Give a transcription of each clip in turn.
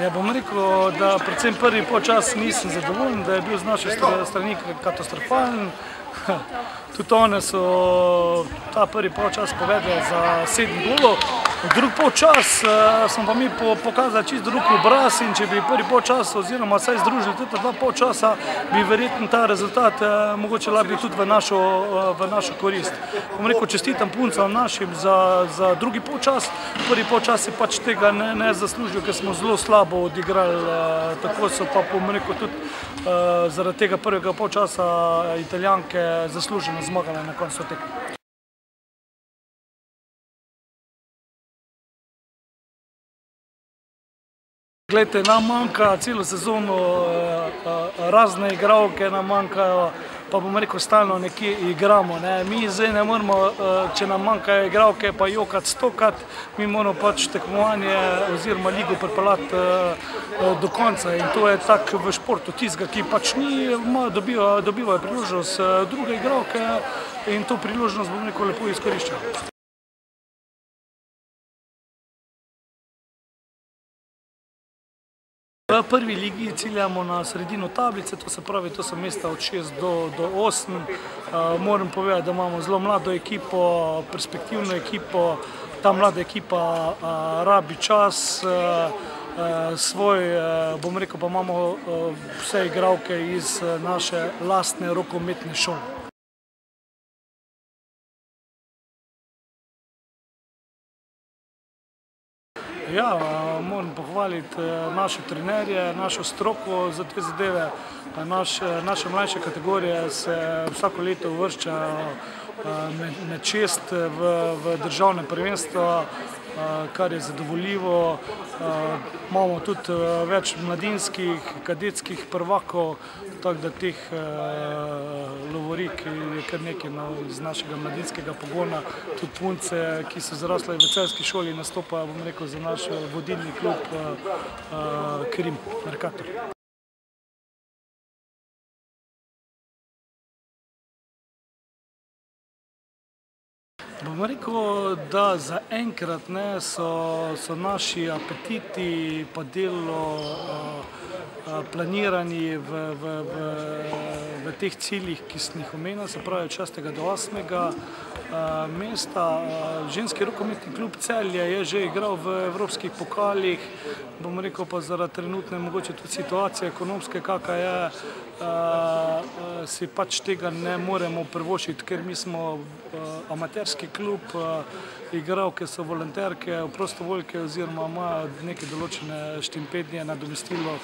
Ja bom rekel, da predvsem prvi polčas nisem zadovoljen, da je bil z naše strani katastrofalen. Tudi one so ta prvi polčas povedali za 7 golov. Drugi polčas smo pa mi pokazali čisto drug obraz in če bi prvi polčas oziroma vsaj združili tudi dva polčasa, bi verjetno ta rezultat mogoče lahko bil tudi v našo korist. Bom rekel, čestitam puncam našim za drugi polčas. Prvi polčas je pač tega ne zaslužil, ker smo zelo slabo odigrali. Tako so pa, bom rekel, tudi zaradi tega prvega polčasa Italijanke zasluženo zmagale na koncu tekme. Glejte, nam manjka celo sezono razne igralke, nam manjkajo, pa bom rekel, stalno nekje igramo. Mi zdaj ne moramo, če nam manjkajo igralke, pa jokati stokrat, mi moramo pač tekmovanje oziroma ligo pripeljati do konca in to je tako v športu tistega, ki pač dobivajo priložnost druge igralke in to priložnost, bom rekel, lepo izkoriščajo. V prvi ligi ciljamo na sredino tablice, to se pravi, to so mesta od 6 do 8. Moram povedati, da imamo zelo mlado ekipo, perspektivno ekipo. Ta mlada ekipa rabi čas svoj, bom rekel, pa imamo vse igralke iz naše lastne rokometne šole. Ja, moram pohvaliti naše trenerje, našo stroko za te zadeve. Naše mlajše kategorije se vsako leto uvrščajo med 6 v državne prvenstva, kar je zadovoljivo. Imamo tudi več mladinskih, kadetskih prvakov, tako da teh lovorik je kar nekaj iz našega mladinskega pogona. Tudi punce, ki so zrasle v celjski šoli, nastopajo, bom rekel, za naš vodilni klub Krim, Mercator. Bom rekel, da zaenkrat so naši apetiti pa delo planirani v teh ciljih, ki sem jih omenil, se pravi od 6. do 8. mesta. Ženski rokometni klub Celje je že igral v evropskih pokalih, bom rekel pa zaradi trenutne mogoče tudi situacije ekonomske, kakva je, si pač tega ne moremo privoščiti, ker mi smo amaterski klub, igralke so volonterke, prostovoljke oziroma imajo neke določene štipendije, nadomestilo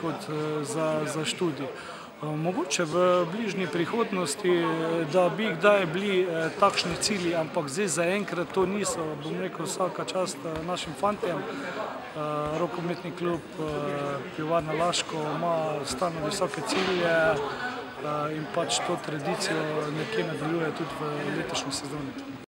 kot za študij. Mogoče v bližnji prihodnosti, da bi kdaj bili takšni cilji, ampak zdaj zaenkrat to niso. Bom rekel, vsaka čast našim fantjem. Rokometni klub Pivovarna Laško ima stalno visoke cilje in pač to tradicijo nekje nadaljuje tudi v letošnji sezoni.